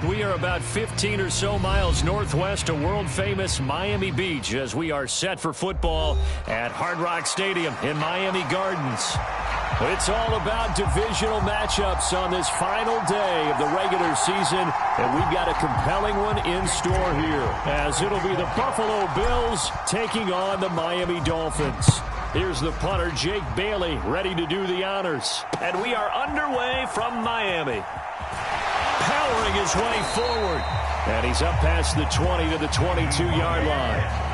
We are about 15 or so miles northwest of world-famous Miami Beach as we are set for football at Hard Rock Stadium in Miami Gardens. It's all about divisional matchups on this final day of the regular season, and we've got a compelling one in store here, as it'll be the Buffalo Bills taking on the Miami Dolphins. Here's the punter, Jake Bailey, ready to do the honors. And we are underway from Miami. Powering his way forward, and he's up past the 20 to the 22-yard line.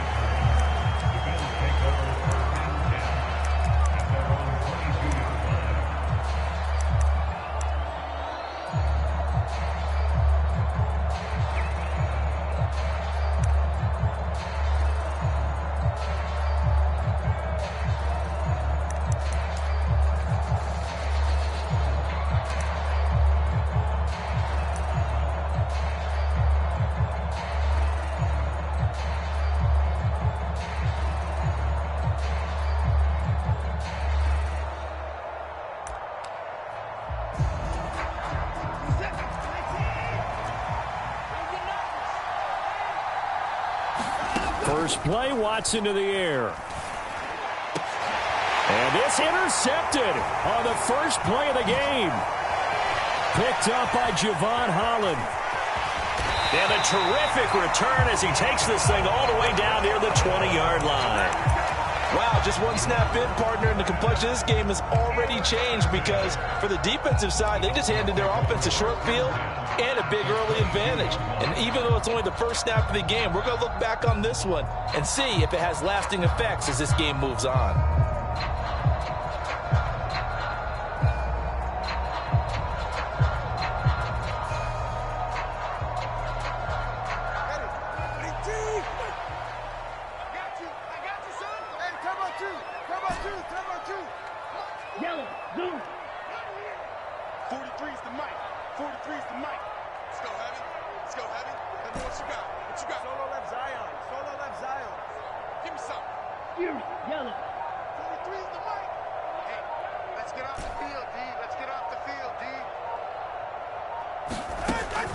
First play, Watson to the air. And it's intercepted on the first play of the game. Picked up by Javon Holland. And a terrific return as he takes this thing all the way down near the 20-yard line. Wow, just one snap in, partner, and the complexion of this game has already changed because for the defensive side, they just handed their offense a short field and a big early advantage. And even though it's only the first snap of the game, we're going to look back on this one and see if it has lasting effects as this game moves on.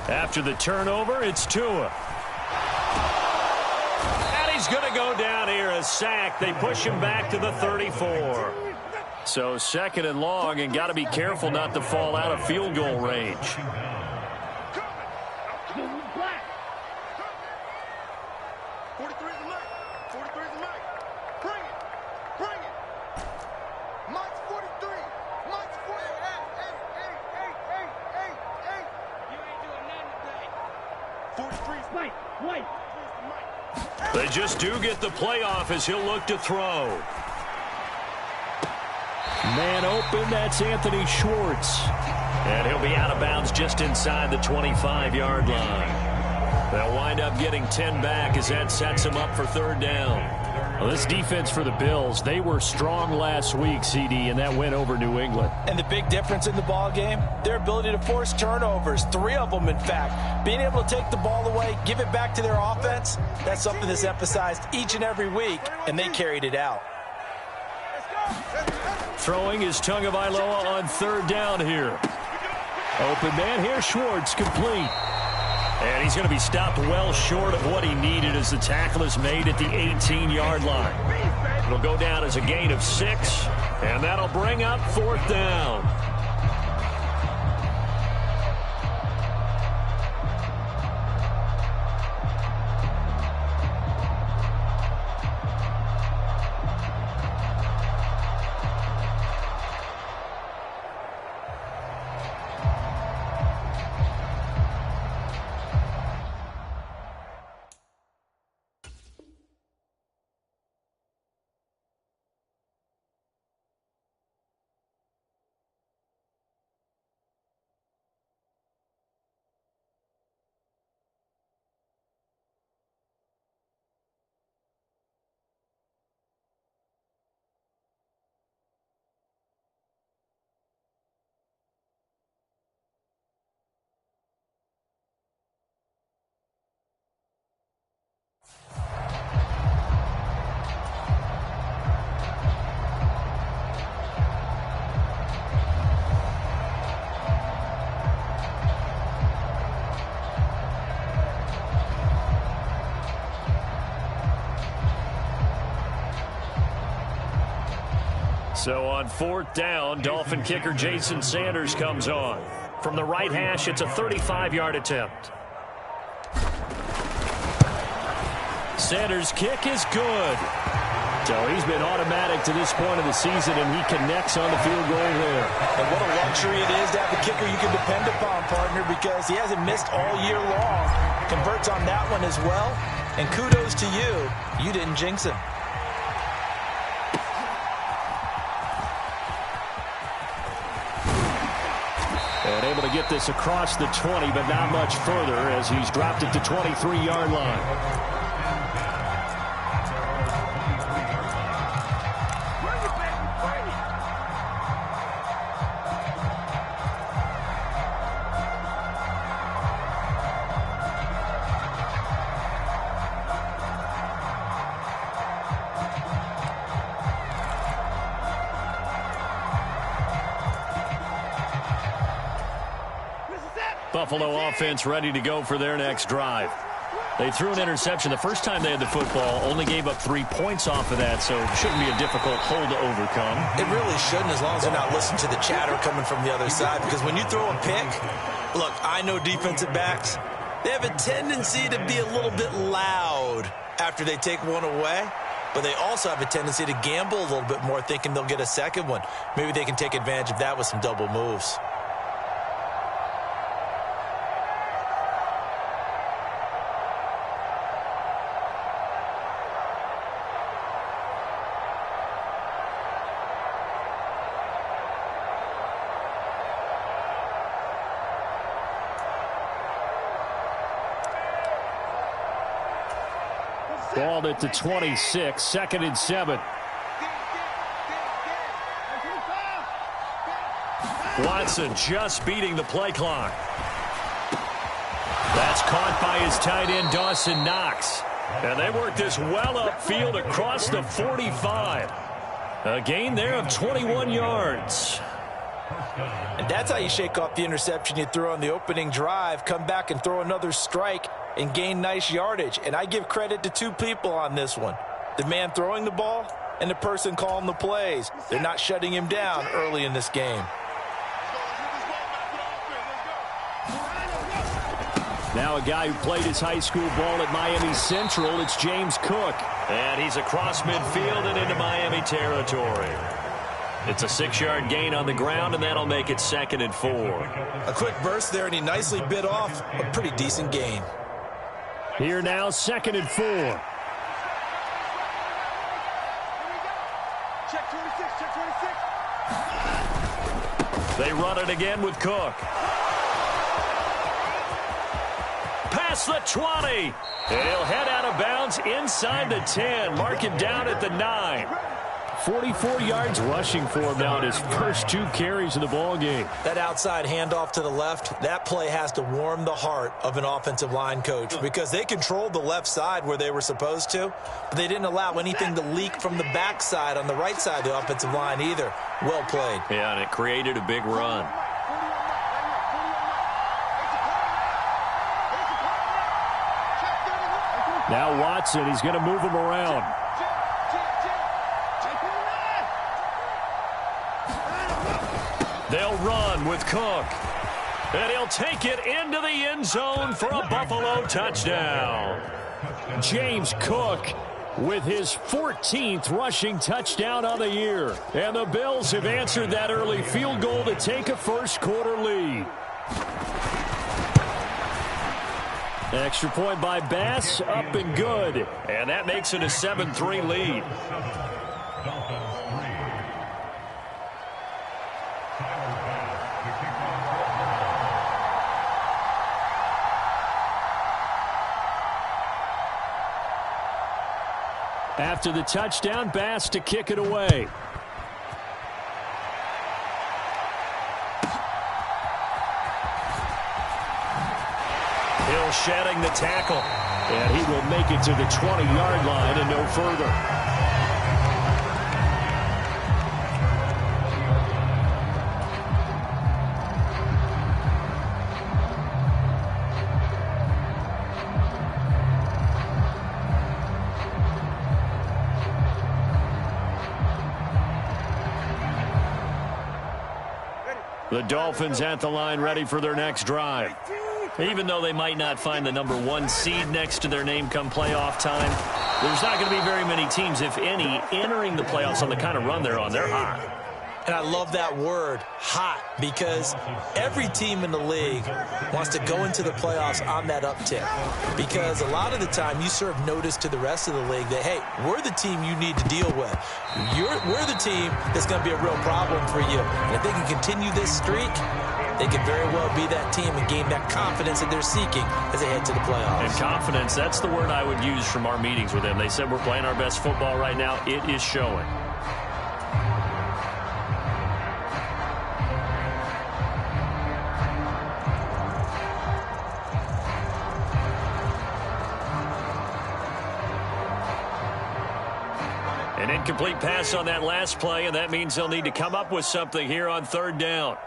After the turnover, it's Tua. And he's going to go down here, a sack. They push him back to the 34. So second and long, and got to be careful not to fall out of field goal range. They just do get the playoff as he'll look to throw. Man open, that's Anthony Schwartz. And he'll be out of bounds just inside the 25-yard line. They'll wind up getting 10 back as that sets him up for third down. Well, this defense for the Bills, they were strong last week, CD, and that win over New England. And the big difference in the ball game, their ability to force turnovers, 3 of them, in fact. Being able to take the ball away, give it back to their offense, that's something that's emphasized each and every week, and they carried it out. Throwing is Tagovailoa on third down here. Open man here, Schwartz, complete. And he's going to be stopped well short of what he needed as the tackle is made at the 18-yard line. It'll go down as a gain of 6, and that'll bring up fourth down. So on 4th down, Dolphin kicker Jason Sanders comes on. From the right hash, it's a 35-yard attempt. Sanders' kick is good. So he's been automatic to this point of the season, and he connects on the field goal there. And what a luxury it is to have a kicker you can depend upon, partner, because he hasn't missed all year long. Converts on that one as well. And kudos to you. You didn't jinx him. And able to get this across the 20, but not much further as he's dropped it to 23-yard line. Buffalo offense ready to go for their next drive. They threw an interception the first time they had the football, only gave up 3 points off of that, so it shouldn't be a difficult hole to overcome. It really shouldn't, as long as they're not listening to the chatter coming from the other side, because when you throw a pick, look, I know defensive backs, they have a tendency to be a little bit loud after they take one away, but they also have a tendency to gamble a little bit more, thinking they'll get a second one. Maybe they can take advantage of that with some double moves. Balled at the 26, 2nd and 7. Watson just beating the play clock. That's caught by his tight end, Dawson Knox. And they work this well upfield across the 45. A gain there of 21 yards. And that's how you shake off the interception you threw on the opening drive, come back and throw another strike and gain nice yardage. And I give credit to 2 people on this one. The man throwing the ball and the person calling the plays. They're not shutting him down early in this game. Now a guy who played his high school ball at Miami Central, it's James Cook. And he's across midfield and into Miami territory. It's a 6-yard gain on the ground, and that'll make it 2nd and 4. A quick burst there, and he nicely bit off a pretty decent gain. Here now, 2nd and 4. Check 26, check 26. They run it again with Cook. Past the 20. And he'll head out of bounds inside the 10. Mark him down at the 9. 44 yards rushing for him now in his first 2 carries of the ball game. That outside handoff to the left, that play has to warm the heart of an offensive line coach, because they controlled the left side where they were supposed to, but they didn't allow anything to leak from the backside on the right side of the offensive line either. Well played. Yeah, and it created a big run. Now Watson, he's going to move him around. They'll run with Cook. And he'll take it into the end zone for a Buffalo touchdown. James Cook with his 14th rushing touchdown on the year. And the Bills have answered that early field goal to take a first-quarter lead. Extra point by Bass, up and good. And that makes it a 7-3 lead. After the touchdown, Bass to kick it away. Hill shedding the tackle. And he will make it to the 20-yard line and no further. The Dolphins at the line, ready for their next drive. Even though they might not find the #1 seed next to their name come playoff time, there's not going to be very many teams, if any, entering the playoffs on the kind of run they're on. They're hot. And I love that word, hot, because every team in the league wants to go into the playoffs on that uptick. Because a lot of the time you serve notice to the rest of the league that, hey, we're the team you need to deal with. We're the team that's going to be a real problem for you. And if they can continue this streak, they could very well be that team and gain that confidence that they're seeking as they head to the playoffs. And confidence, that's the word I would use from our meetings with them. They said we're playing our best football right now. It is showing. An incomplete pass on that last play, and that means they'll need to come up with something here on 3rd down.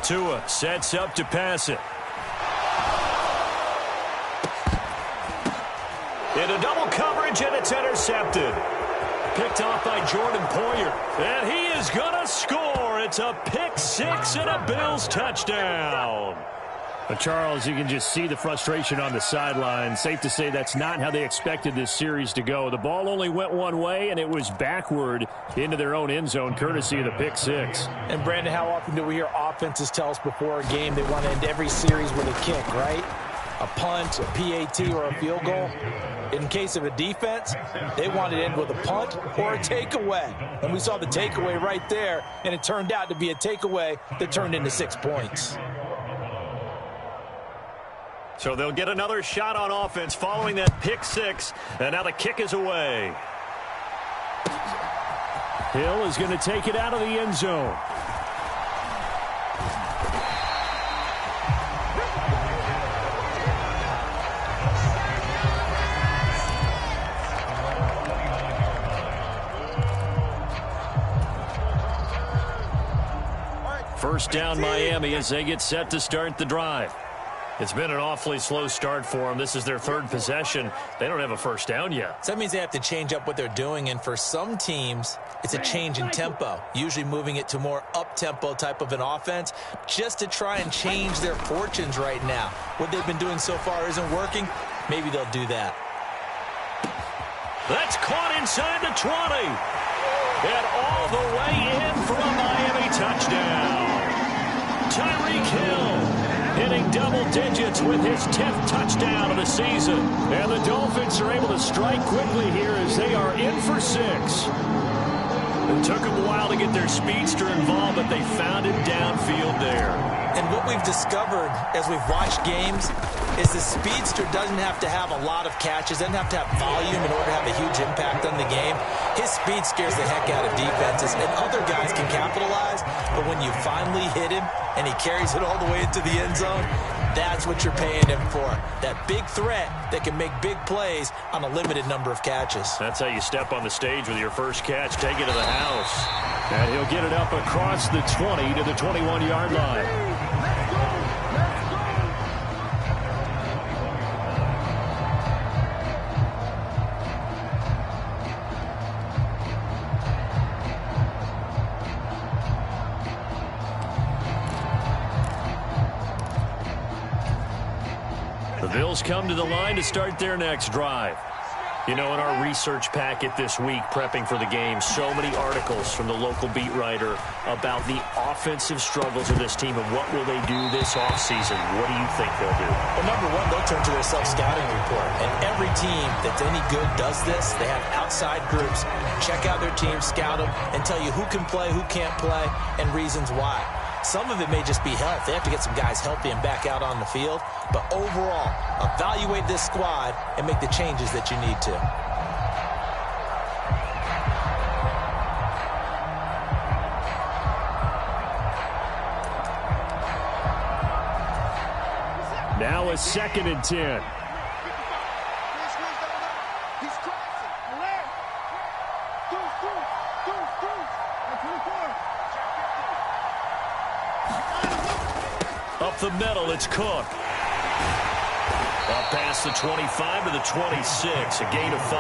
Tua sets up to pass it. Into double coverage, and it's intercepted. Picked off by Jordan Poyer. And he is going to score. It's a pick six and a Bills touchdown. But Charles, you can just see the frustration on the sideline. Safe to say that's not how they expected this series to go. The ball only went one way, and it was backward into their own end zone, courtesy of the pick six. And, Brandon, how often do we hear offenses tell us before a game they want to end every series with a kick, right? A punt, a PAT, or a field goal. In case of a defense, they want to end with a punt or a takeaway. And we saw the takeaway right there, and it turned out to be a takeaway that turned into 6 points. So they'll get another shot on offense following that pick six, and now the kick is away. Hill is going to take it out of the end zone. First down Miami as they get set to start the drive. It's been an awfully slow start for them. This is their 3rd possession. They don't have a first down yet. So that means they have to change up what they're doing, and for some teams, it's a change in tempo, usually moving it to more up-tempo type of an offense just to try and change their fortunes right now. What they've been doing so far isn't working. Maybe they'll do that. That's caught inside the 20. And all the way in for a Miami touchdown. Tyreek Hill hitting double digits with his 10th touchdown of the season. And the Dolphins are able to strike quickly here as they are in for 6. It took them a while to get their speedster involved, but they found him downfield there. And what we've discovered as we've watched games is the speedster doesn't have to have a lot of catches, doesn't have to have volume in order to have a huge impact on the game. His speed scares the heck out of defenses, and other guys can capitalize, but when you finally hit him and he carries it all the way into the end zone, that's what you're paying him for. That big threat that can make big plays on a limited number of catches. That's how you step on the stage with your first catch. Take it to the house. And he'll get it up across the 20 to the 21-yard line. The Bills come to the line to start their next drive. You know, in our research packet this week, prepping for the game, so many articles from the local beat writer about the offensive struggles of this team and what will they do this offseason. What do you think they'll do? Well, number one, they'll turn to their self-scouting report. And every team that's any good does this. They have outside groups. Check out their team, scout them, and tell you who can play, who can't play, and reasons why. Some of it may just be health. They have to get some guys healthy and back out on the field. But overall, evaluate this squad and make the changes that you need to. Now a 2nd and 10. Up the middle, it's Cook. Up past the 25 to the 26, a gain of 5.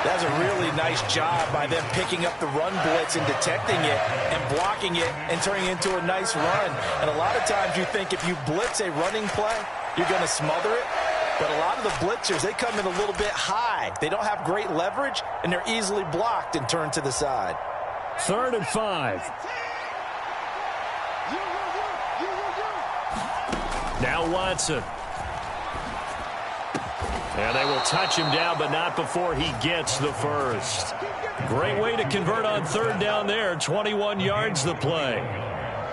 That's a really nice job by them picking up the run blitz and detecting it and blocking it and turning it into a nice run. And a lot of times you think if you blitz a running play, you're going to smother it. But a lot of the blitzers, they come in a little bit high. They don't have great leverage, and they're easily blocked and turned to the side. 3rd and 5. Now Watson. And they will touch him down, but not before he gets the first. Great way to convert on 3rd down there. 21 yards the play.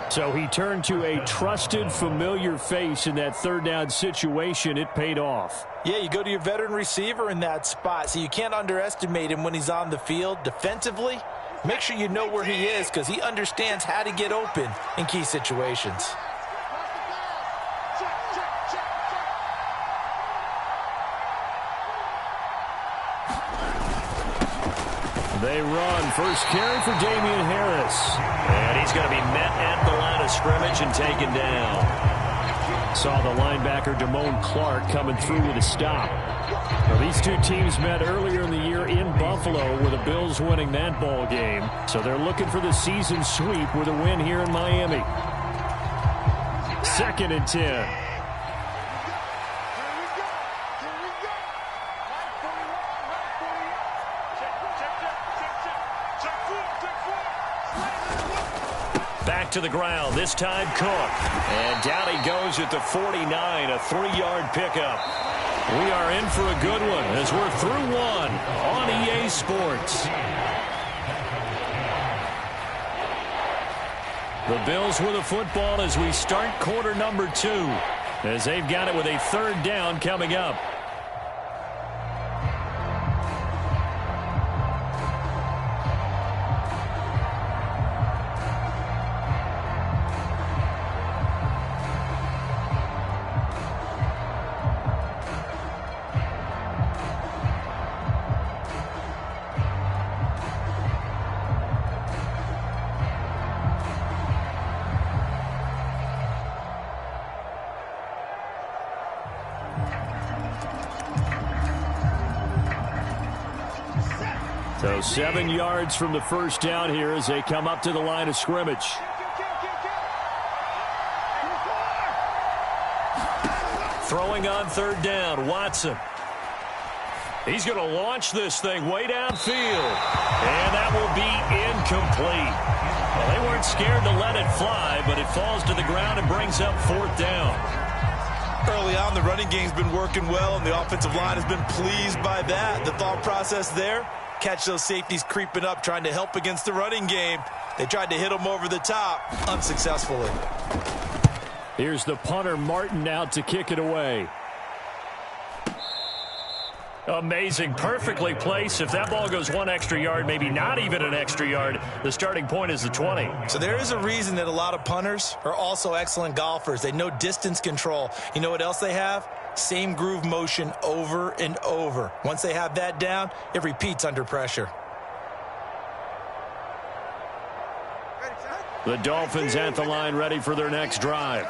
So he turned to a trusted, familiar face in that 3rd down situation. It paid off. Yeah, you go to your veteran receiver in that spot, so you can't underestimate him when he's on the field. Defensively, make sure you know where he is because he understands how to get open in key situations. They run. First carry for Damian Harris. And he's going to be met at the line of scrimmage and taken down. Saw the linebacker Damone Clark coming through with a stop. Well, these two teams met earlier in the year in Buffalo with the Bills winning that ball game. So they're looking for the season sweep with a win here in Miami. 2nd and 10. Back to the ground, this time Cook. And down he goes at the 49, a 3-yard pickup. We are in for a good one as we're through one on EA Sports. The Bills with the football as we start quarter number 2, as they've got it with a 3rd down coming up. So 7 yards from the first down here as they come up to the line of scrimmage. Throwing on 3rd down, Watson. He's going to launch this thing way downfield. And that will be incomplete. Well, they weren't scared to let it fly, but it falls to the ground and brings up 4th down. Early on, the running game's been working well, and the offensive line has been pleased by that. The thought process there, catch those safeties creeping up, trying to help against the running game. They tried to hit them over the top, unsuccessfully. Here's the punter, Martin, out to kick it away. Amazing, perfectly placed. If that ball goes 1 extra yard, maybe not even an extra yard, the starting point is the 20. So there is a reason that a lot of punters are also excellent golfers. They know distance control. You know what else they have? Same groove motion over and over. Once they have that down, it repeats under pressure. The Dolphins at the line, ready for their next drive.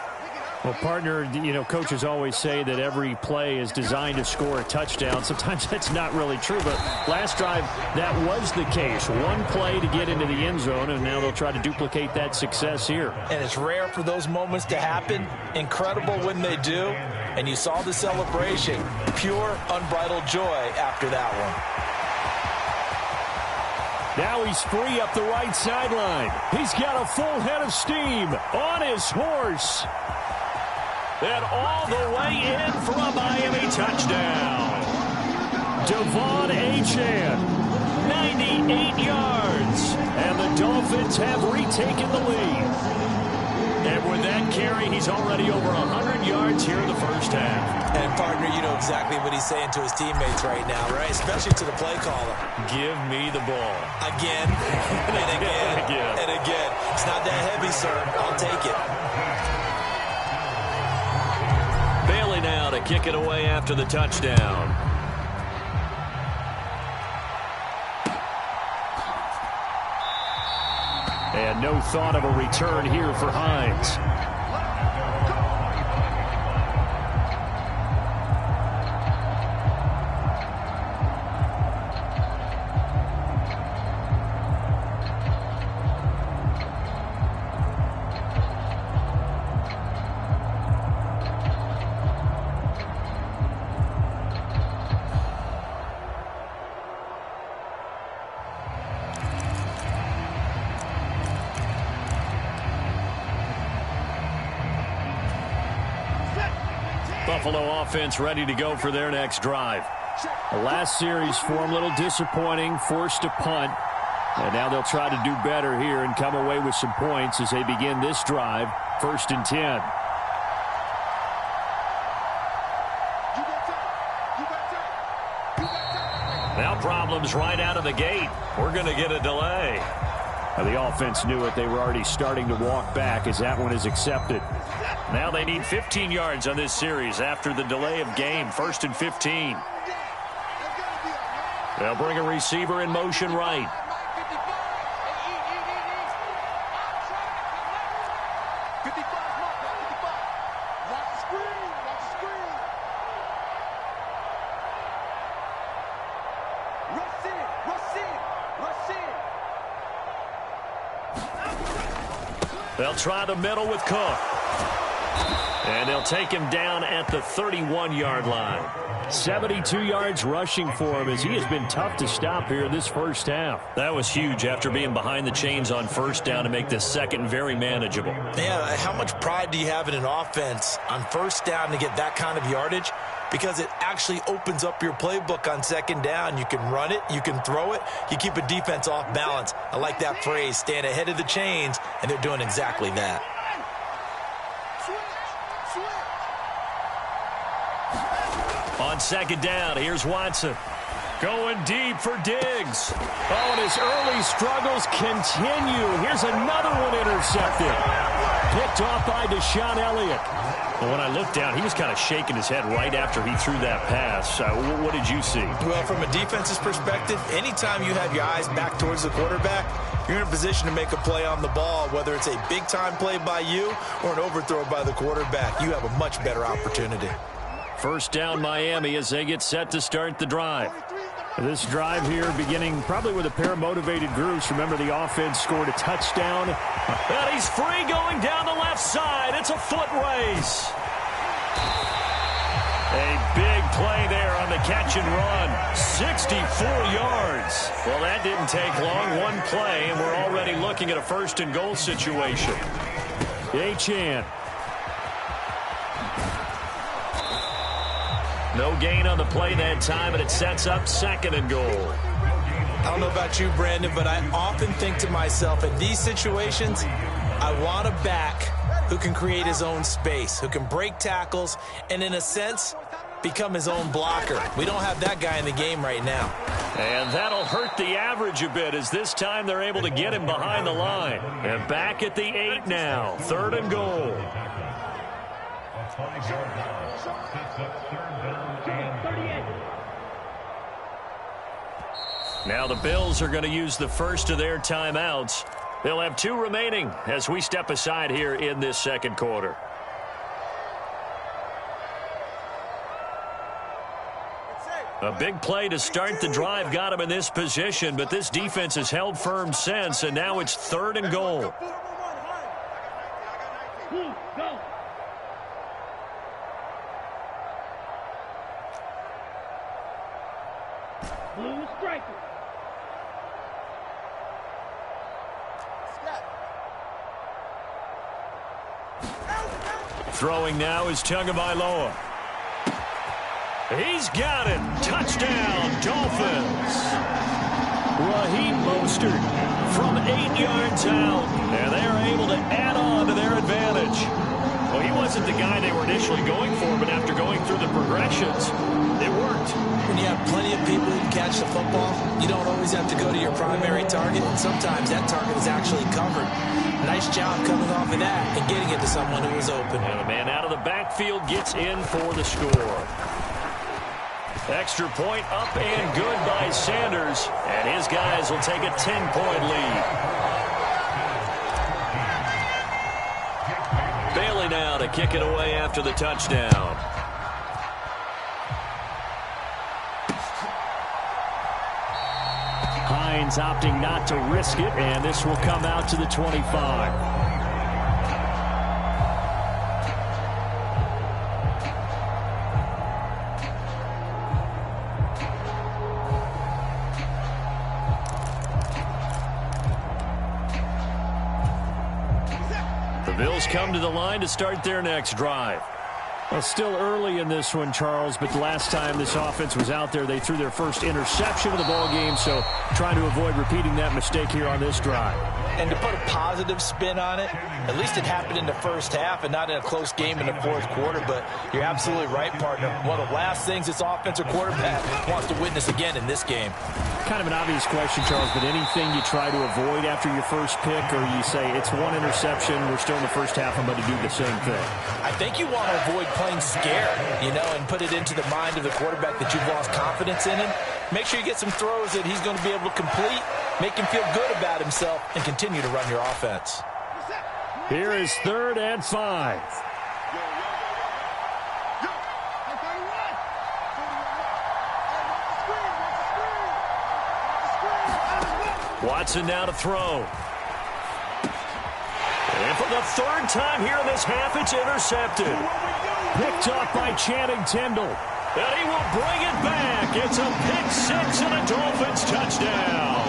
Well, partner, you know, coaches always say that every play is designed to score a touchdown. Sometimes that's not really true, but last drive, that was the case. One play to get into the end zone, and now they'll try to duplicate that success here. And it's rare for those moments to happen. Incredible when they do. And you saw the celebration. Pure, unbridled joy after that one. Now he's free up the right sideline. He's got a full head of steam on his horse. And all the way in for a Miami touchdown. Devon Achane, 98 yards. And the Dolphins have retaken the lead. And with that carry, he's already over 100 yards here in the first half. And, partner, you know exactly what he's saying to his teammates right now, right? Especially to the play caller. Give me the ball. Again, and again, and again. It's not that heavy, sir. I'll take it. Bailey now to kick it away after the touchdown. And no thought of a return here for Hines. Buffalo offense ready to go for their next drive. The last series for them, a little disappointing, forced to punt. And now they'll try to do better here and come away with some points as they begin this drive, 1st and 10. Now problems right out of the gate. We're going to get a delay. Now the offense knew it. They were already starting to walk back as that one is accepted. Now they need 15 yards on this series after the delay of game, 1st and 15. They'll bring a receiver in motion right. They'll try the middle with Cook. And they'll take him down at the 31-yard line. 72 yards rushing for him as he has been tough to stop here in this first half. That was huge after being behind the chains on 1st down to make this second very manageable. Yeah, how much pride do you have in an offense on 1st down to get that kind of yardage? Because it actually opens up your playbook on 2nd down. You can run it, you can throw it, you keep a defense off balance. I like that phrase, stand ahead of the chains, and they're doing exactly that. On 2nd down, here's Watson. Going deep for Diggs. Oh, and his early struggles continue. Here's another one intercepted. Picked off by Deshaun Elliott. Well, when I looked down, he was kind of shaking his head right after he threw that pass. What did you see? Well, from a defense's perspective, anytime you have your eyes back towards the quarterback, you're in a position to make a play on the ball, whether it's a big-time play by you or an overthrow by the quarterback. You have a much better opportunity. 1st down Miami as they get set to start the drive. This drive here beginning probably with a pair of motivated groups. Remember, the offense scored a touchdown. And he's free going down the left side. It's a foot race. A big play there on the catch and run. 64 yards. Well, that didn't take long. One play, and we're already looking at a 1st and goal situation. Achane. No gain on the play that time, and it sets up 2nd and goal. I don't know about you, Brandon, but I often think to myself, in these situations, I want a back who can create his own space, who can break tackles, and in a sense, become his own blocker. We don't have that guy in the game right now. And that'll hurt the average a bit as this time they're able to get him behind the line. And back at the 8 now, 3rd and goal. Now the Bills are going to use the first of their timeouts. They'll have 2 remaining as we step aside here in this 2nd quarter. A big play to start the drive got him in this position, but this defense has held firm since, and now it's 3rd and goal. Blue striker. Throwing now is Tagovailoa. He's got it. Touchdown, Dolphins. Raheem Mostert from 8 yards out. And they're able to add on to their advantage. Well, he wasn't the guy they were initially going for, but after going through the progressions, it worked. When you have plenty of people who can catch the football, you don't always have to go to your primary target, and sometimes that target is actually covered. Nice job coming off of that and getting it to someone who was open. And the man out of the backfield gets in for the score. Extra point up and good by Sanders, and his guys will take a 10-point lead. Bailey now to kick it away after the touchdown. Hines opting not to risk it, and this will come out to the 25. The Bills come to the line to start their next drive. Well, still early in this one, Charles, but the last time this offense was out there, they threw their first interception of the ball game, so trying to avoid repeating that mistake here on this drive. And to put a positive spin on it, at least it happened in the first half and not in a close game in the fourth quarter, but you're absolutely right, partner. One of the last things this offensive quarterback wants to witness again in this game. Kind of an obvious question, Charles, but anything you try to avoid after your first pick, or you say it's one interception, we're still in the first half, I'm going to do the same thing? I think you want to avoid playing scared, and put it into the mind of the quarterback that you've lost confidence in him. Make sure you get some throws that he's going to be able to complete, make him feel good about himself, and continue to run your offense. Here is 3rd and 5. Watson now to throw. And for the 3rd time here in this half, it's intercepted. Picked off by Channing Tindall. And he will bring it back. It's a pick 6 and a Dolphins touchdown.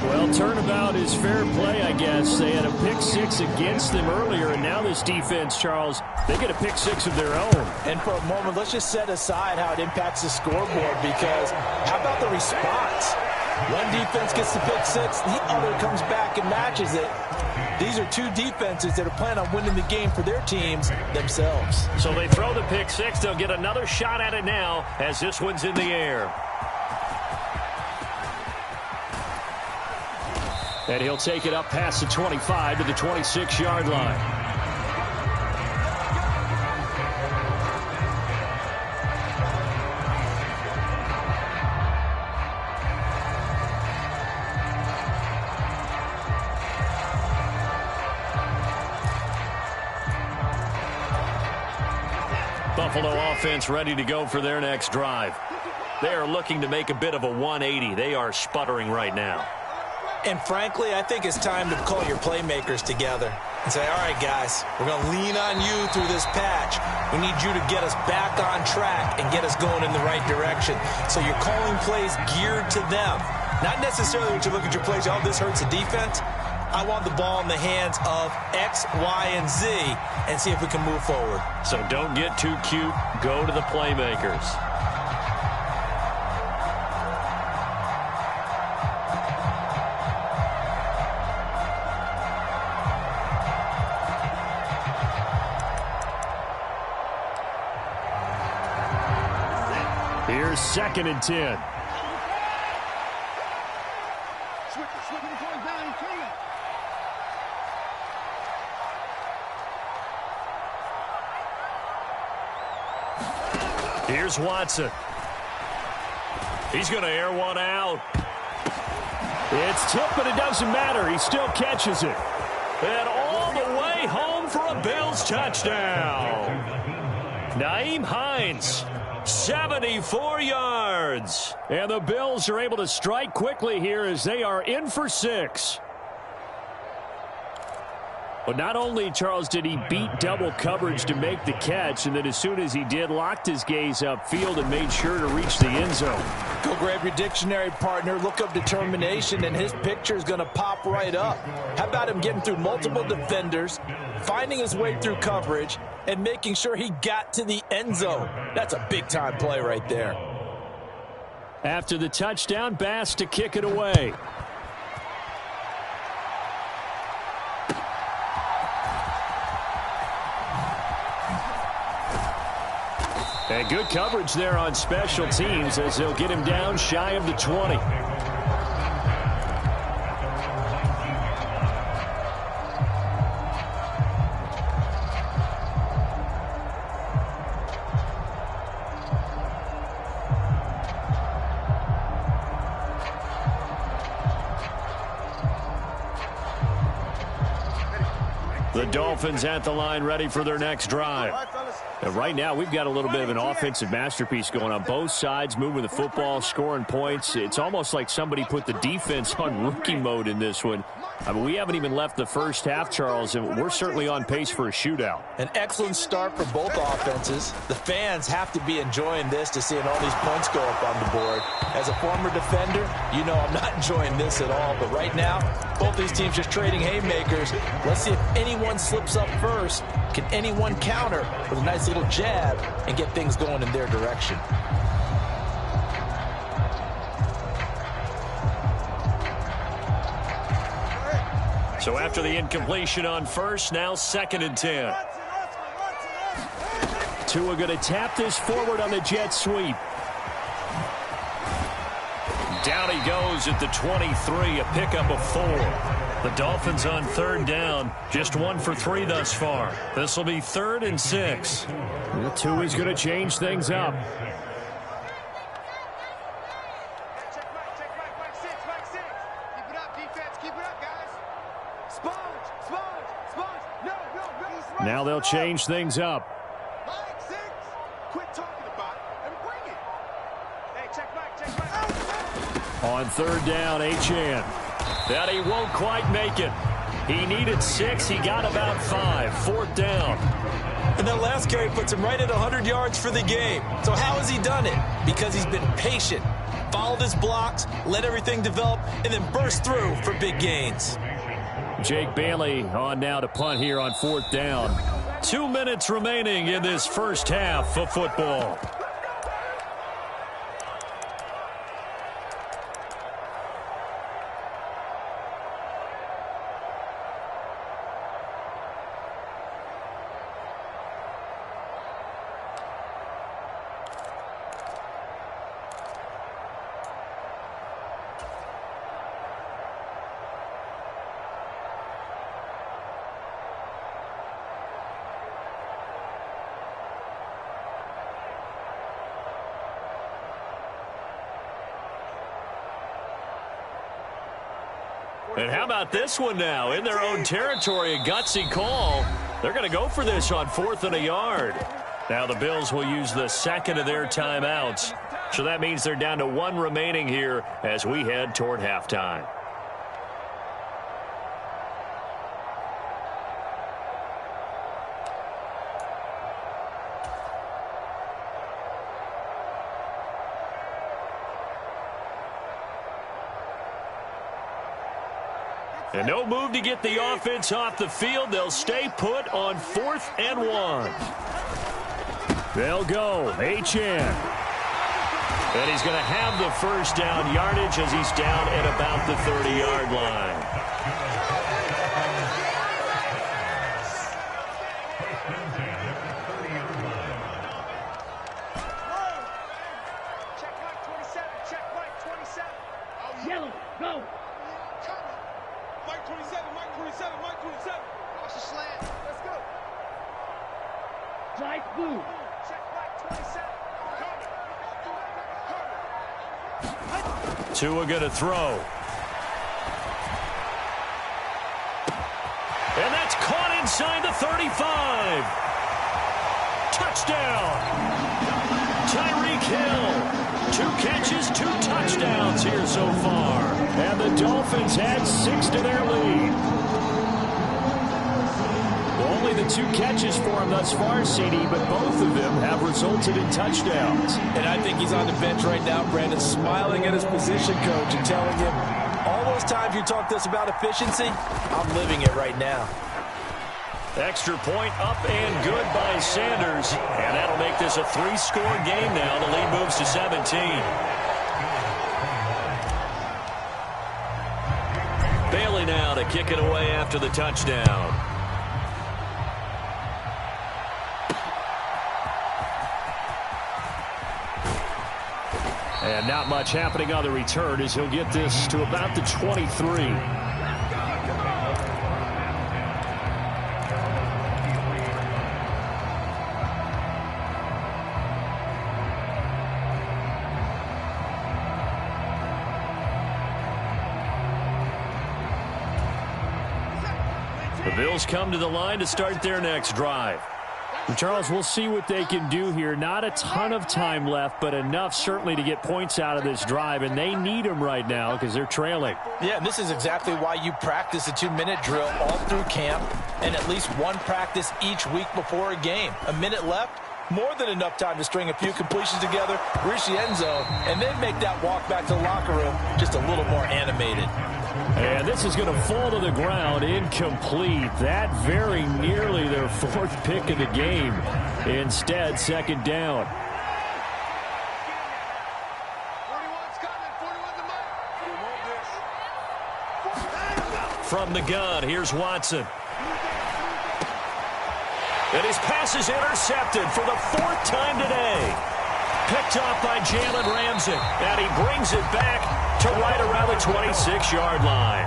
Well, turnabout is fair play, I guess. They had a pick 6 against them earlier, and now this defense, Charles, they get a pick 6 of their own. And for a moment, let's just set aside how it impacts the scoreboard, because how about the response? One defense gets the pick 6, the other comes back and matches it. These are two defenses that are planning on winning the game for their teams themselves. So they throw the pick 6. They'll get another shot at it now as this one's in the air. And he'll take it up past the 25 to the 26-yard line. Buffalo offense ready to go for their next drive. They are looking to make a bit of a 180. They are sputtering right now. And frankly, I think it's time to call your playmakers together and say, all right, guys, we're going to lean on you through this patch. We need you to get us back on track and get us going in the right direction. So you're calling plays geared to them. Not necessarily when you look at your plays, oh, this hurts the defense. I want the ball in the hands of X, Y, and Z and see if we can move forward. So don't get too cute. Go to the playmakers. Here's 2nd and 10. Here's Watson. He's going to air one out. It's tipped, but it doesn't matter. He still catches it. And all the way home for a Bills touchdown. Nyheim Hines, 74 yards. And the Bills are able to strike quickly here as they are in for 6. But not only, Charles, did he beat double coverage to make the catch, and then as soon as he did, locked his gaze upfield and made sure to reach the end zone. Go grab your dictionary, partner. Look up determination, and his picture is going to pop right up. How about him getting through multiple defenders, finding his way through coverage, and making sure he got to the end zone? That's a big-time play right there. After the touchdown, Bass to kick it away. And good coverage there on special teams as they'll get him down shy of the 20. The Dolphins at the line ready for their next drive. And right now, we've got a little bit of an offensive masterpiece going on both sides, moving the football, scoring points. It's almost like somebody put the defense on rookie mode in this one. I mean, we haven't even left the first half, Charles, and we're certainly on pace for a shootout. An excellent start for both offenses. The fans have to be enjoying this to seeing all these points go up on the board. As a former defender, you know I'm not enjoying this at all. But right now, both these teams just trading haymakers. Let's see if anyone slips up first, can anyone counter with a nice little jab and get things going in their direction? So after the incompletion on first, now 2nd and 10. Tua going to tap this forward on the jet sweep. Down he goes at the 23, a pickup of 4. The Dolphins on 3rd down, just 1 for 3 thus far. This will be 3rd and 6. Tua's going to change things up. Now they'll change things up. On 3rd down, Achane. That he won't quite make it. He needed 6. He got about 5. 4th down. And that last carry puts him right at 100 yards for the game. So how has he done it? Because he's been patient, followed his blocks, let everything develop, and then burst through for big gains. Jake Bailey on now to punt here on 4th down. 2 minutes remaining in this first half of football. And how about this one now? In their own territory, a gutsy call. They're going to go for this on 4th and a yard. Now the Bills will use the 2nd of their timeouts. So that means they're down to 1 remaining here as we head toward halftime. And no move to get the offense off the field. They'll stay put on 4th and 1. They'll go. Achane. And he's going to have the first down yardage as he's down at about the 30-yard line. Yellow, go. Mike 27, Mike 27, Mike 27. Watch the slant. Let's go. Drive blue. Check Mike 27. Tua going to throw. And that's caught inside the 35. Touchdown. Tyreek Hill. 2 catches, 2 touchdowns here so far. And the Dolphins add 6 to their lead. Only the 2 catches for him thus far, CD, but both of them have resulted in touchdowns. And I think he's on the bench right now, Brandon, smiling at his position coach and telling him, all those times you talk to us about efficiency, I'm living it right now. Extra point up and good by Sanders. And that'll make this a 3-score game now. The lead moves to 17. Bailey now to kick it away after the touchdown. And not much happening on the return as he'll get this to about the 23. The Bills come to the line to start their next drive. And Charles, we'll see what they can do here. Not a ton of time left, but enough certainly to get points out of this drive, and they need them right now because they're trailing. Yeah, and this is exactly why you practice a 2-minute drill all through camp and at least one practice each week before a game. A minute left, more than enough time to string a few completions together, reach the end zone, and then make that walk back to the locker room just a little more animated. And this is going to fall to the ground, incomplete. That very nearly their fourth pick of the game. Instead, second down. 41's coming. 41's the mark. We want this. From the gun, here's Watson. And his pass is intercepted for the fourth time today. Picked off by Jalen Ramsey. And he brings it back to right around the 26-yard line.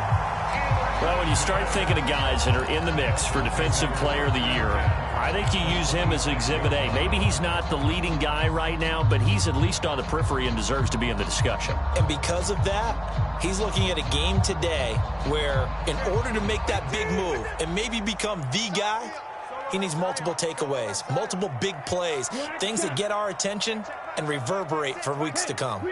Well, when you start thinking of guys that are in the mix for Defensive Player of the Year, I think you use him as Exhibit A. Maybe he's not the leading guy right now, but he's at least on the periphery and deserves to be in the discussion. And because of that, he's looking at a game today where in order to make that big move and maybe become the guy, he needs multiple takeaways, multiple big plays, things that get our attention and reverberate for weeks to come.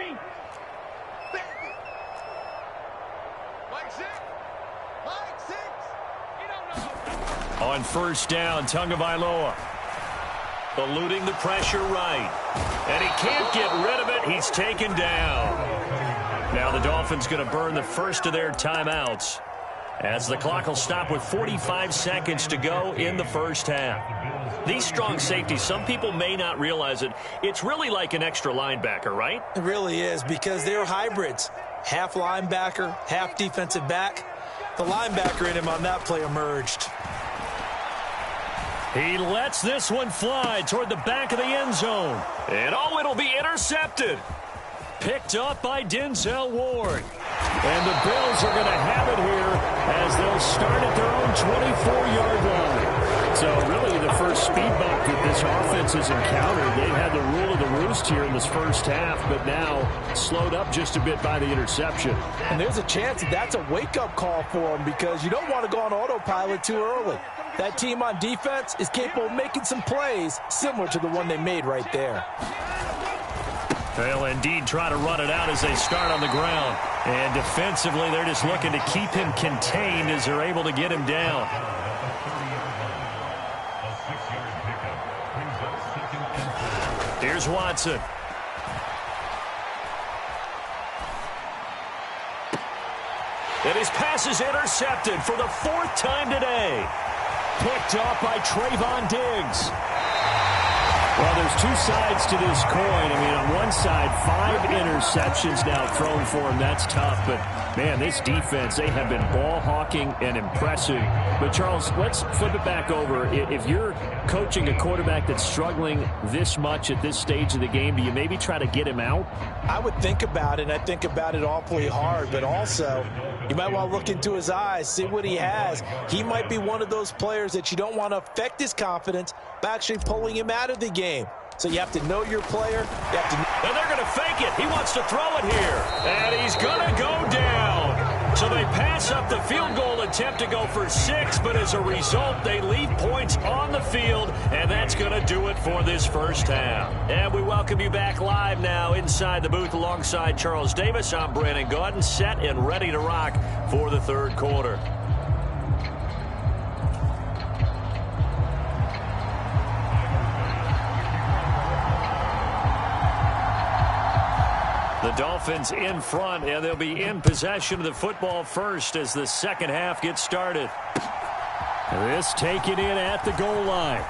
On first down, Tagovailoa eluding the pressure right. And he can't get rid of it. He's taken down. Now the Dolphins going to burn the first of their timeouts as the clock will stop with 45 seconds to go in the first half. These strong safeties, some people may not realize it. It's really like an extra linebacker, right? It really is, because they're hybrids. Half linebacker, half defensive back. The linebacker in him on that play emerged. He lets this one fly toward the back of the end zone. And oh, it'll be intercepted. Picked up by Denzel Ward. And the Bills are going to have it here as they'll start at their own 24-yard line. So really the first speed bump that this offense has encountered. They had the rule of the roost here in this first half, but now slowed up just a bit by the interception. And there's a chance that that's a wake-up call for them, because you don't want to go on autopilot too early. That team on defense is capable of making some plays similar to the one they made right there. They'll indeed try to run it out as they start on the ground. And defensively, they're just looking to keep him contained as they're able to get him down. Here's Watson. And his pass is intercepted for the fourth time today. Picked off by Trayvon Diggs. Well, there's two sides to this coin. I mean, on one side, 5 interceptions now thrown for him. That's tough. But, man, this defense, they have been ball hawking and impressive. But, Charles, let's flip it back over. If you're coaching a quarterback that's struggling this much at this stage of the game, do you maybe try to get him out? I would think about it, and I think about it awfully hard. But also, you might want to look into his eyes, see what he has. He might be one of those players that you don't want to affect his confidence by actually pulling him out of the game. So you have to know your player. You have to. And they're going to fake it. He wants to throw it here. And he's going to go down. So they pass up the field goal attempt to go for 6, but as a result, they leave points on the field, and that's going to do it for this first half. And we welcome you back live now inside the booth alongside Charles Davis. I'm Brandon Gaudin, set and ready to rock for the third quarter. The Dolphins in front, and they'll be in possession of the football first as the second half gets started. This taken in at the goal line.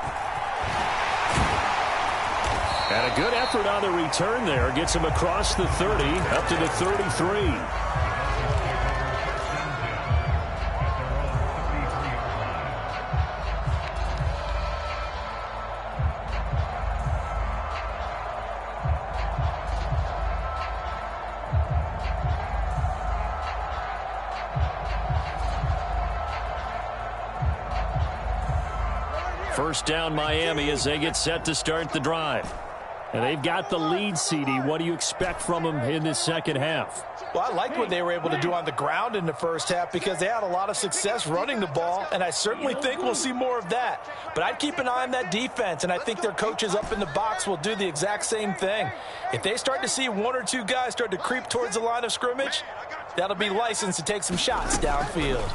And a good effort on the return there. Gets him across the 30, up to the 33. First down Miami as they get set to start the drive. And they've got the lead, CD. What do you expect from them in this second half? Well, I liked what they were able to do on the ground in the first half because they had a lot of success running the ball, and I certainly think we'll see more of that. But I'd keep an eye on that defense, and I think their coaches up in the box will do the exact same thing. If they start to see 1 or 2 guys start to creep towards the line of scrimmage, that'll be licensed to take some shots downfield.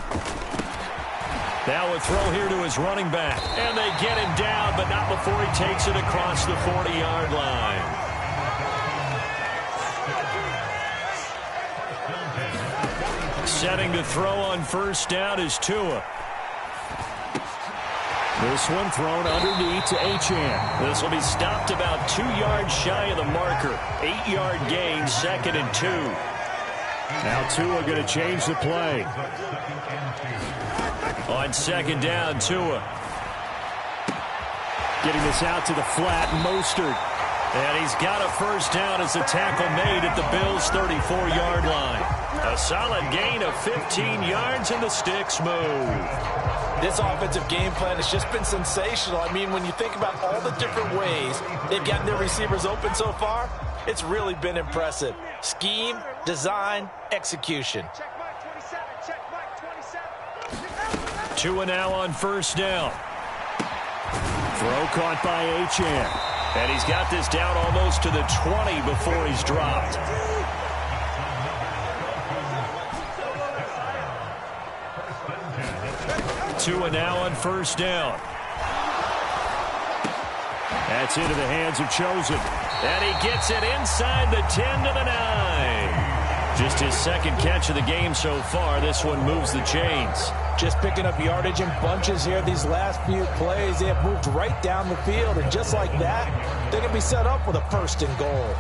Now a throw here to his running back. And they get him down, but not before he takes it across the 40-yard line. Setting to throw on first down is Tua. This one thrown underneath to Achane. This will be stopped about 2 yards shy of the marker. 8-yard gain, 2nd and 2. Now Tua going to change the play. On 2nd down, Tua. Getting this out to the flat, Mostert. And he's got a first down as the tackle made at the Bills' 34-yard line. A solid gain of 15 yards and the sticks move. This offensive game plan has just been sensational. I mean, when you think about all the different ways they've gotten their receivers open so far, it's really been impressive. Scheme, design, execution. Tua now on first down. Throw caught by Achane. And he's got this down almost to the 20 before he's dropped. Tua now on first down. That's into the hands of Chosen. And he gets it inside the 10 to the 9. Just his 2nd catch of the game so far. This one moves the chains. Just picking up yardage in bunches here these last few plays. They have moved right down the field, and just like that, they're going to be set up with a 1st and goal.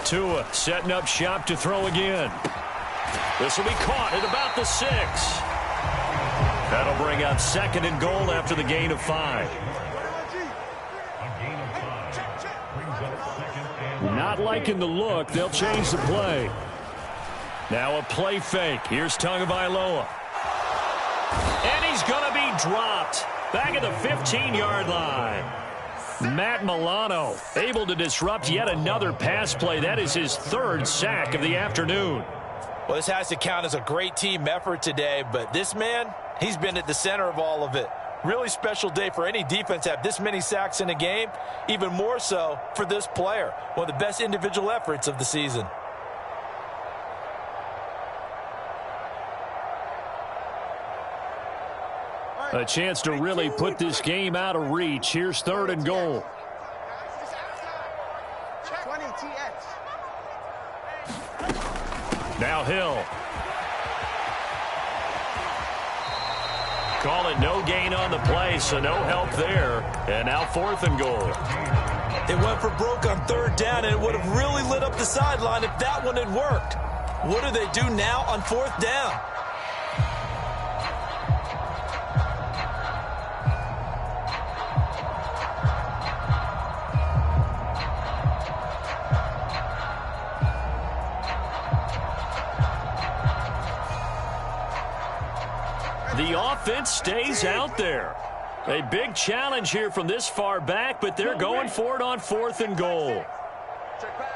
Tua setting up shop to throw again. This will be caught at about the 6. That'll bring up 2nd and goal after the gain of 5. Not liking the look. They'll change the play. Now a play fake. Here's Tagovailoa. And he's going to be dropped. Back at the 15-yard line. Matt Milano able to disrupt yet another pass play. That is his 3rd sack of the afternoon. Well, this has to count as a great team effort today, but this man, he's been at the center of all of it. Really special day for any defense to have this many sacks in a game, even more so for this player. One of the best individual efforts of the season. A chance to really put this game out of reach. Here's 3rd and goal. 20 TX. Now Hill. Call it no gain on the play, so no help there. And now 4th and goal. They went for broke on 3rd down, and it would have really lit up the sideline if that one had worked. What do they do now on 4th down? The offense stays out there. A big challenge here from this far back, but they're going for it on 4th and goal. Check pass.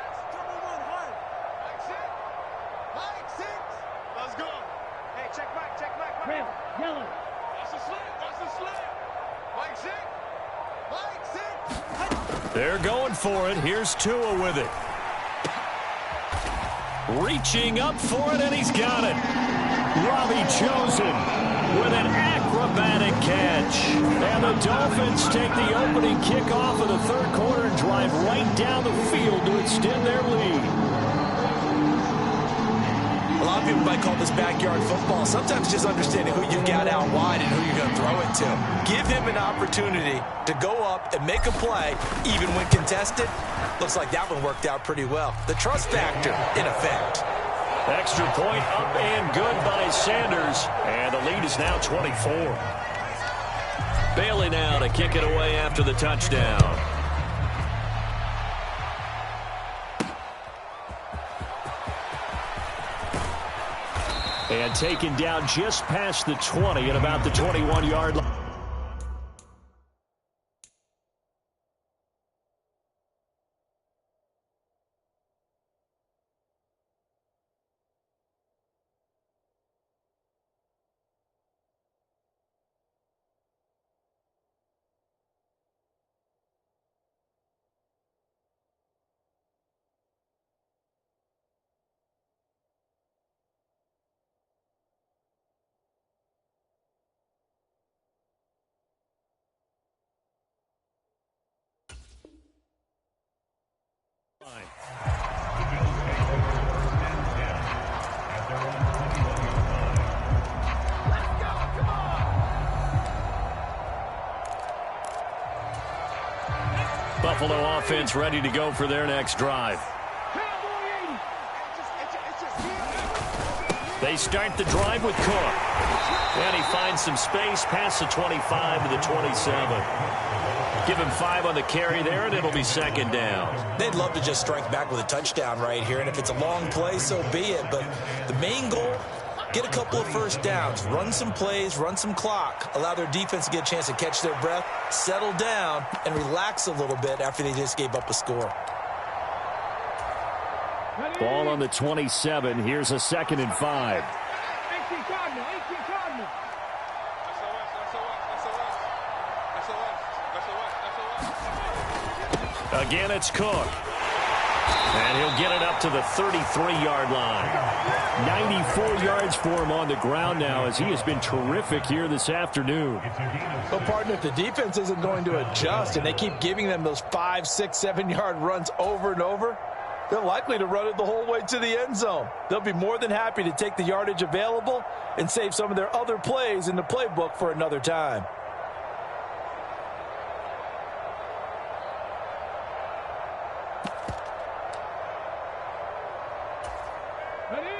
Let's go. Hey, check back. Red, yellow. Watch the slant. Mike 6. They're going for it. Here's Tua with it. Reaching up for it, and he's got it. Robbie Chosen with an acrobatic catch. And the Dolphins take the opening kickoff of the 3rd quarter and drive right down the field to extend their lead. A lot of people might call this backyard football. Sometimes just understanding who you've got out wide and who you're going to throw it to. Give him an opportunity to go up and make a play, even when contested. Looks like that one worked out pretty well. The trust factor in effect. Extra point up and good by Sanders. And the lead is now 24. Bailey now to kick it away after the touchdown. And taken down just past the 20 at about the 21-yard line. Buffalo offense ready to go for their next drive. They start the drive with Cook. And he finds some space past the 25 to the 27. Give him 5 on the carry there, and it'll be second down. They'd love to just strike back with a touchdown right here, and if it's a long play, so be it. But the main goal, get a couple of first downs, run some plays, run some clock, allow their defense to get a chance to catch their breath, settle down, and relax a little bit after they just gave up a score. Ball on the 27. Here's a 2nd and 5. Again, it's Cook. And he'll get it up to the 33-yard line. 94 yards for him on the ground now as he has been terrific here this afternoon. Well, partner, if the defense isn't going to adjust and they keep giving them those 5, 6, 7-yard runs over and over, they're likely to run it the whole way to the end zone. They'll be more than happy to take the yardage available and save some of their other plays in the playbook for another time.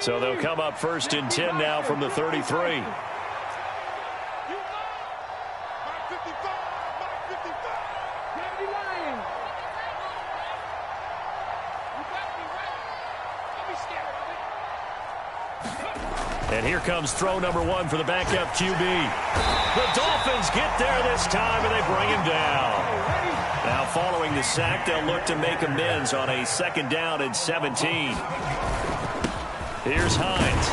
So they'll come up 1st and 10 now from the 33. And here comes throw number 1 for the backup QB. The Dolphins get there this time, and they bring him down. Now, following the sack, they'll look to make amends on a 2nd down and 17. Here's Hines.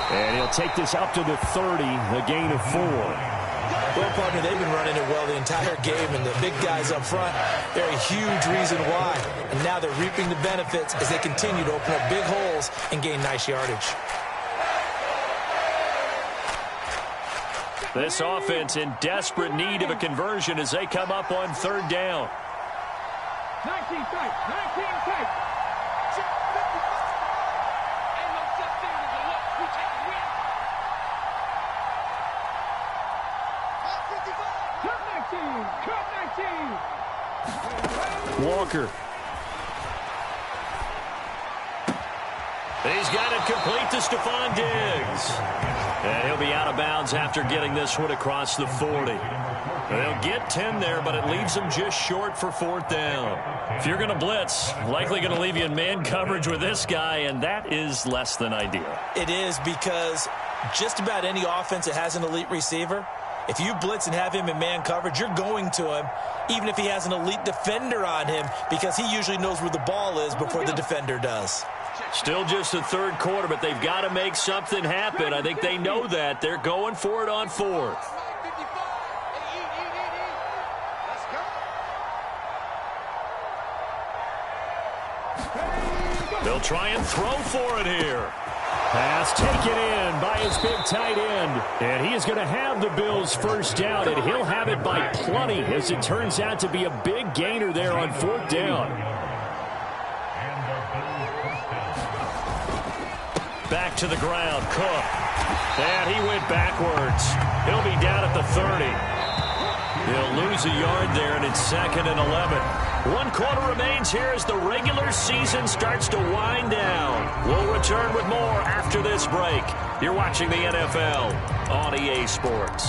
And he'll take this up to the 30, a gain of 4. Well, partner, they've been running it well the entire game, and the big guys up front, they're a huge reason why. And now they're reaping the benefits as they continue to open up big holes and gain nice yardage. This offense in desperate need of a conversion as they come up on 3rd down. 19 tight, 19 tight. Walker. He's got it complete to Stephon Diggs. And he'll be out of bounds after getting this one across the 40. They'll get 10 there, but it leaves them just short for 4th down. If you're going to blitz, likely going to leave you in man coverage with this guy, and that is less than ideal. It is, because just about any offense that has an elite receiver, if you blitz and have him in man coverage, you're going to him, even if he has an elite defender on him, because he usually knows where the ball is before the defender does. Still just the 3rd quarter, but they've got to make something happen. I think they know that. They're going for it on 4th. They'll try and throw for it here. Pass taken in by his big tight end. And he is going to have the Bills' 1st down, and he'll have it by plenty as it turns out to be a big gainer there on 4th down. Back to the ground, Cook. And he went backwards. He'll be down at the 30. He'll lose a yard there, and it's 2nd and 11. 1 quarter remains here as the regular season starts to wind down. We'll return with more after this break. You're watching the NFL on EA Sports.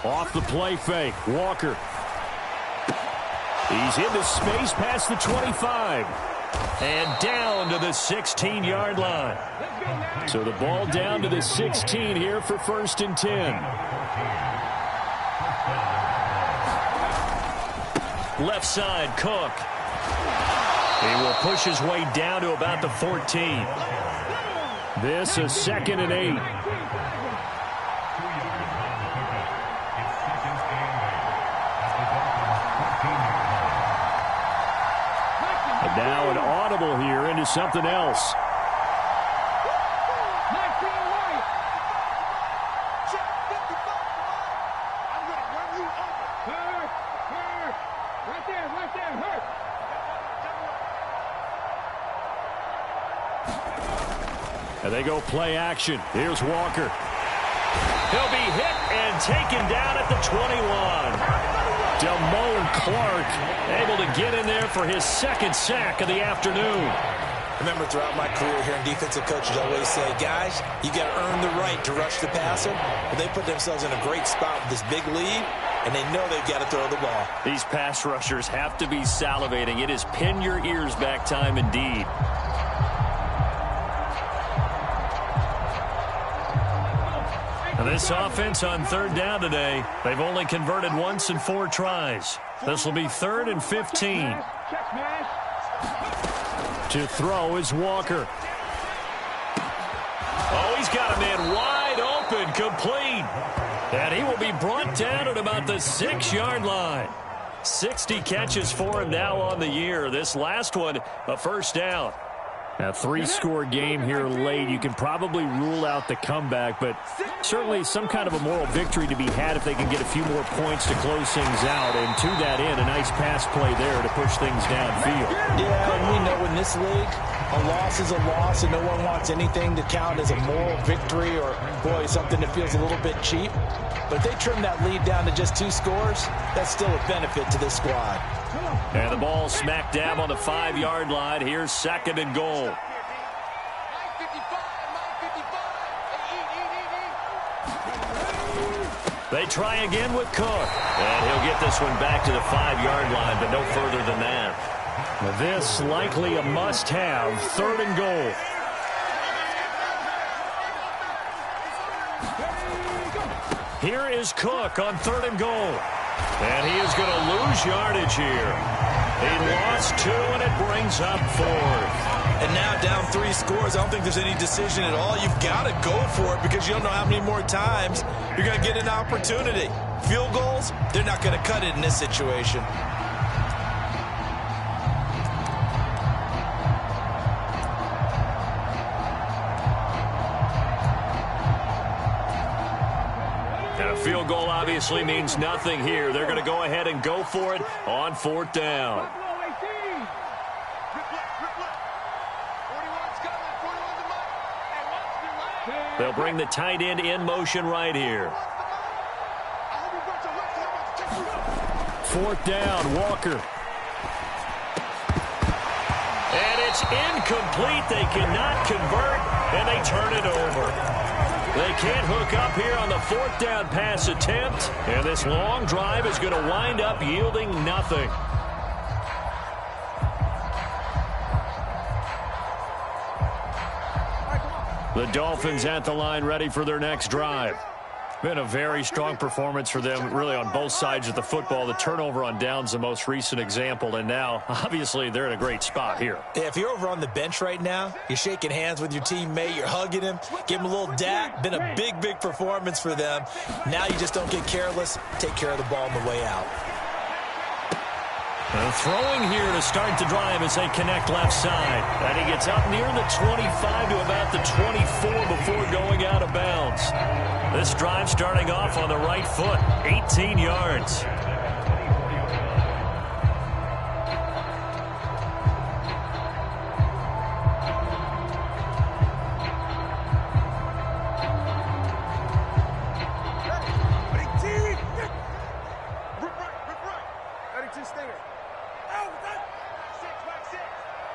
Off the play fake, Walker. He's into space past the 25. And down to the 16-yard line. So the ball down to the 16 here for 1st and 10. Left side, Cook. He will push his way down to about the 14. This is 2nd and 8. And now an audible here into something else. And they go play action. Here's Walker. He'll be hit and taken down at the 21. Damone Clark able to get in there for his 2nd sack of the afternoon. Remember, throughout my career here in defensive coaches always say, guys, you got to earn the right to rush the passer. But they put themselves in a great spot with this big lead, and they know they've got to throw the ball. These pass rushers have to be salivating. It is pin your ears back time indeed. And this offense on 3rd down today, they've only converted once in 4 tries. This will be 3rd and 15. To throw is Walker. Oh, he's got a man wide open, complete. And he will be brought down at about the 6-yard line. 60 catches for him now on the year. This last one, a 1st down. A 3-score game here late. You can probably rule out the comeback, but certainly some kind of a moral victory to be had if they can get a few more points to close things out. And to that end, a nice pass play there to push things downfield. Yeah, and we know in this league, a loss is a loss, and no one wants anything to count as a moral victory or, boy, something that feels a little bit cheap. But if they trim that lead down to just 2 scores, that's still a benefit to this squad. And the ball smack dab on the 5-yard line. Here's 2nd and goal. They try again with Cook. And he'll get this one back to the 5-yard line, but no further than that. This likely a must-have. 3rd and goal. Here is Cook on 3rd and goal. And he is going to lose yardage here. He lost 2, and it brings up 4th. And now down 3 scores, I don't think there's any decision at all. You've got to go for it because you don't know how many more times you're going to get an opportunity. Field goals, they're not going to cut it in this situation. And a field goal obviously means nothing here. They're going to go ahead and go for it on 4th down. They'll bring the tight end in motion right here. 4th down, Walker. And it's incomplete. They cannot convert, and they turn it over. They can't hook up here on the 4th down pass attempt, and this long drive is going to wind up yielding nothing. The Dolphins at the line ready for their next drive. Been a very strong performance for them, really, on both sides of the football. The turnover on downs, the most recent example, and now, obviously, they're in a great spot here. Yeah, if you're over on the bench right now, you're shaking hands with your teammate, you're hugging him, give him a little dap. Been a big, big performance for them. Now you just don't get careless. Take care of the ball on the way out. And throwing here to start the drive as they connect left side. And he gets up near the 25 to about the 24 before going out of bounds. This drive starting off on the right foot, 18 yards.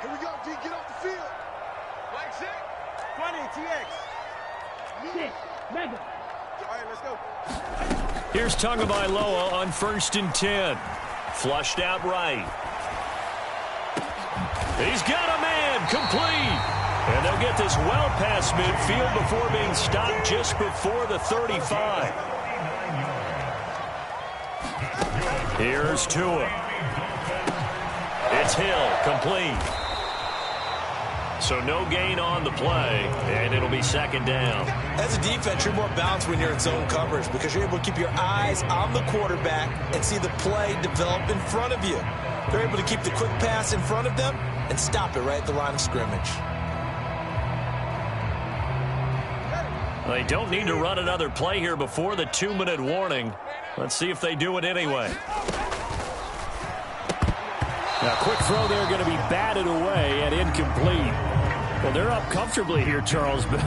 Here we go, D. Get off the field. Flag 6. 20, TX. Madden. All right, let's go. Here's Tagovailoa on 1st and 10. Flushed out right. He's got a man, complete. And they'll get this well past midfield before being stopped just before the 35. Here's Tua. It's Hill, complete. So no gain on the play, and it'll be second down. As a defense, you're more balanced when you're in zone coverage because you're able to keep your eyes on the quarterback and see the play develop in front of you. They're able to keep the quick pass in front of them and stop it right at the line of scrimmage. They don't need to run another play here before the 2-minute warning. Let's see if they do it anyway. Now, quick throw there going to be batted away and incomplete. Well, they're up comfortably here, Charles, but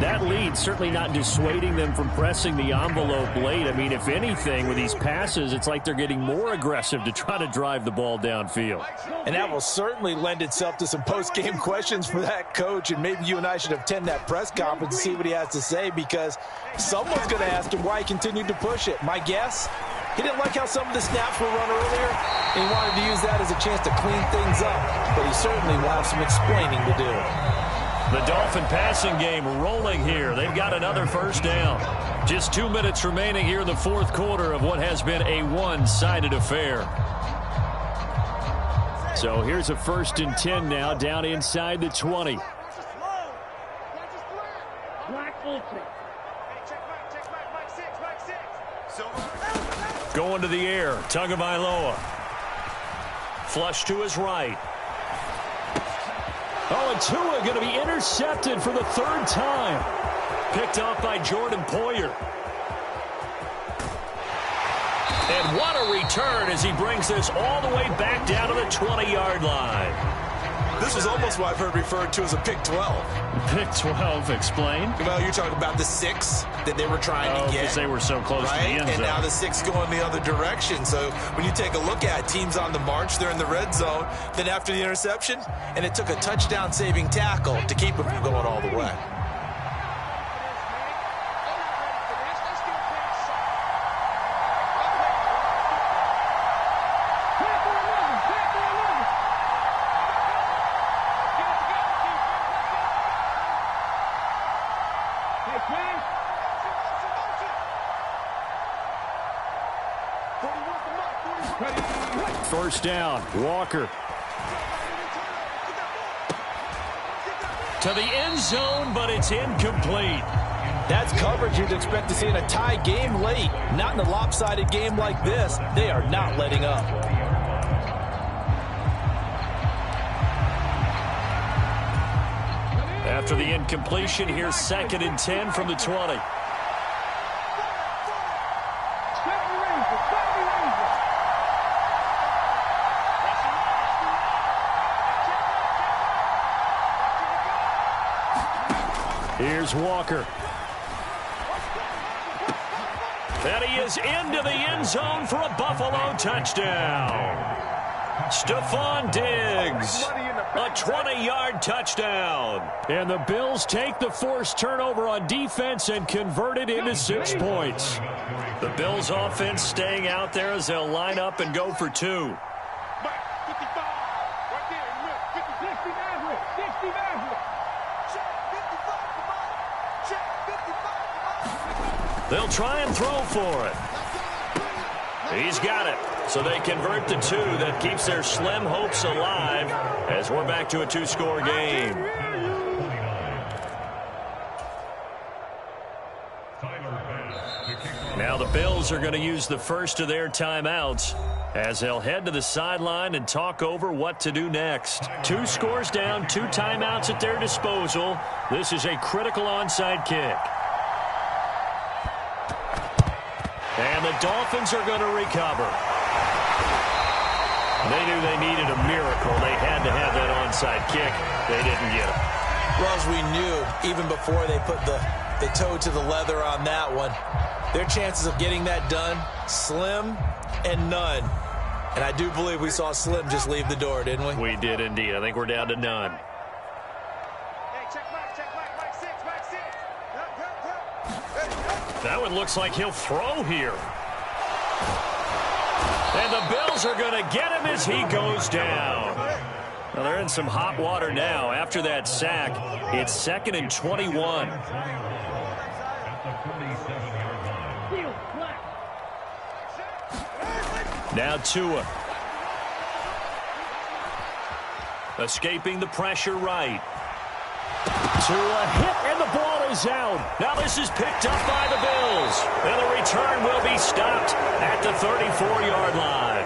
that lead certainly not dissuading them from pressing the envelope late. I mean, if anything, with these passes, it's like they're getting more aggressive to try to drive the ball downfield. And that will certainly lend itself to some post-game questions for that coach, and maybe you and I should attend that press conference and see what he has to say, because someone's going to ask him why he continued to push it. My guess, he didn't like how some of the snaps were run earlier, and he wanted to use that as a chance to clean things up, but he certainly will have some explaining to do. The Dolphin passing game rolling here. They've got another first down. Just 2 minutes remaining here in the fourth quarter of what has been a one-sided affair. So here's a 1st and 10 now, down inside the 20. Going to the air, Tagovailoa. Flush to his right. Oh, and Tua going to be intercepted for the 3rd time. Picked off by Jordan Poyer. And what a return as he brings this all the way back down to the 20-yard line. This was almost what I've heard referred to as a pick 12. Pick 12, explain. Well, you're talking about the 6 that they were trying to get. Because they were so close to the end zone. And now the 6 going the other direction. So when you take a look at teams on the march, they're in the red zone. Then after the interception, and it took a touchdown-saving tackle to keep them from going all the way. First down, Walker. To the end zone, but it's incomplete. That's coverage you'd expect to see in a tie game late. Not in a lopsided game like this. They are not letting up. After the incompletion, here's 2nd and 10 from the 20. Here's Walker. And he is into the end zone for a Buffalo touchdown. Stephon Diggs, a 20-yard touchdown. And the Bills take the forced turnover on defense and convert it into 6 points. The Bills offense staying out there as they'll line up and go for 2. They'll try and throw for it. He's got it. So they convert the 2. That keeps their slim hopes alive as we're back to a 2-score game. Now the Bills are going to use the first of their timeouts as they'll head to the sideline and talk over what to do next. 2 scores down, 2 timeouts at their disposal. This is a critical onside kick. And the Dolphins are going to recover. They knew they needed a miracle. They had to have that onside kick. They didn't get it. Well, as we knew, even before they put the toe to the leather on that one, their chances of getting that done, slim and none. And I do believe we saw Slim just leave the door, didn't we? We did indeed. I think we're down to none. That one looks like he'll throw here. And the Bills are going to get him as he goes down. Well, they're in some hot water now. After that sack, it's 2nd and 21. Now Tua. Escaping the pressure right. To a hit, and the ball is out. Now this is picked up by the Bills. And the return will be stopped at the 34-yard line.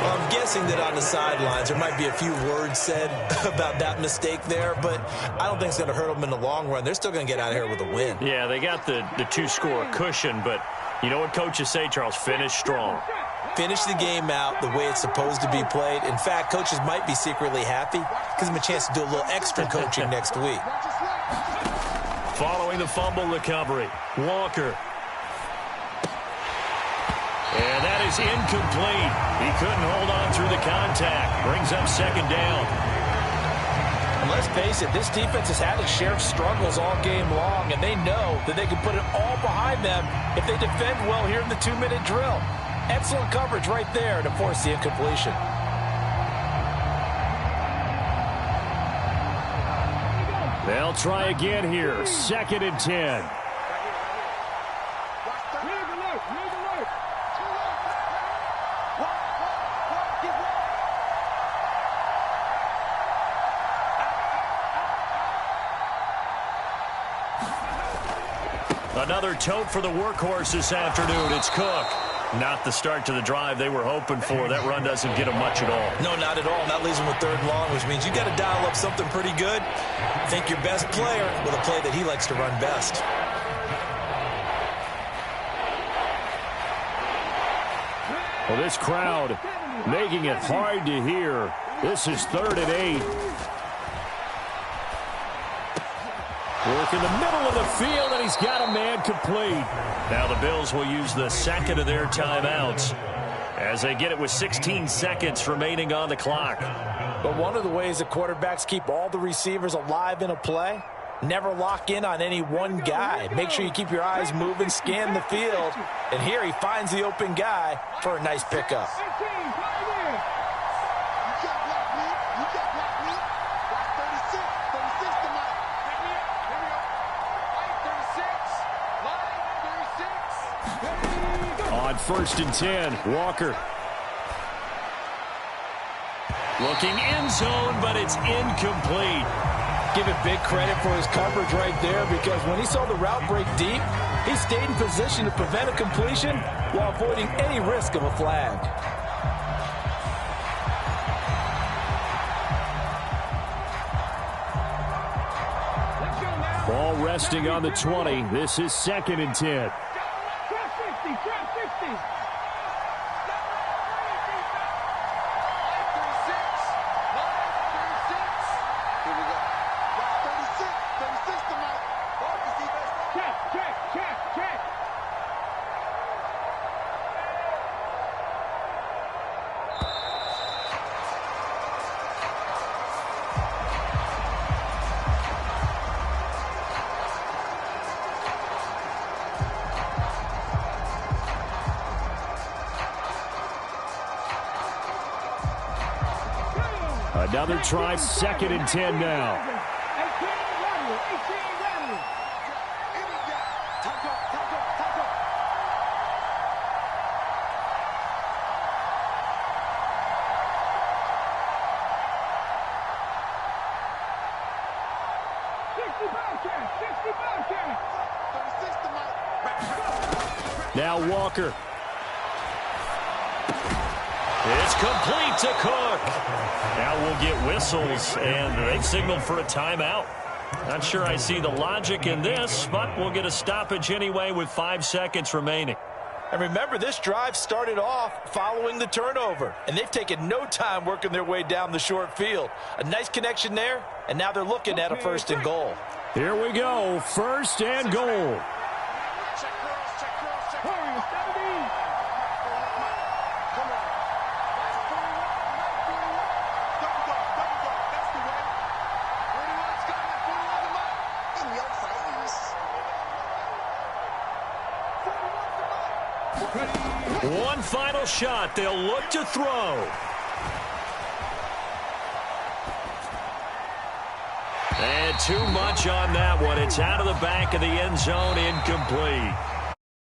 Well, I'm guessing that on the sidelines there might be a few words said about that mistake there, but I don't think it's going to hurt them in the long run. They're still going to get out of here with a win. Yeah, they got the two-score cushion, but you know what coaches say, Charles? Finish strong. Finish the game out the way it's supposed to be played. In fact, coaches might be secretly happy. Gives them a chance to do a little extra coaching next week. Following the fumble recovery, Walker. And that is incomplete. He couldn't hold on through the contact. Brings up second down. And let's face it, this defense has had its share of struggles all game long, and they know that they can put it all behind them if they defend well here in the 2-minute drill. Excellent coverage right there to force the incompletion. They'll try again here. 2nd and 10. Another tote for the workhorse this afternoon. It's Cook. Not the start to the drive they were hoping for. That run doesn't get them much at all. No, not at all. That leaves them with 3rd and long, which means you got to dial up something pretty good. Think your best player with a play that he likes to run best. Well, this crowd making it hard to hear. This is 3rd and 8. Work in the middle of the field, and he's got a man complete. Now the Bills will use the 2nd of their timeouts as they get it with 16 seconds remaining on the clock. But one of the ways that quarterbacks keep all the receivers alive in a play, never lock in on any one guy. Make sure you keep your eyes moving, scan the field. And here he finds the open guy for a nice pickup. On 1st and 10, Walker. Looking end zone, but it's incomplete. Give it big credit for his coverage right there, because when he saw the route break deep, he stayed in position to prevent a completion while avoiding any risk of a flag. Ball resting on the 20. This is 2nd and 10. Another try, 2nd and 10 now. Now Walker. It's complete to Cook. Now we'll get whistles, and they've signaled for a timeout. Not sure I see the logic in this, but we'll get a stoppage anyway with 5 seconds remaining. And remember, this drive started off following the turnover, and they've taken no time working their way down the short field. A nice connection there, and now they're looking at a 1st and goal. Here we go, 1st and goal. One final shot. They'll look to throw. And too much on that one. It's out of the back of the end zone, incomplete.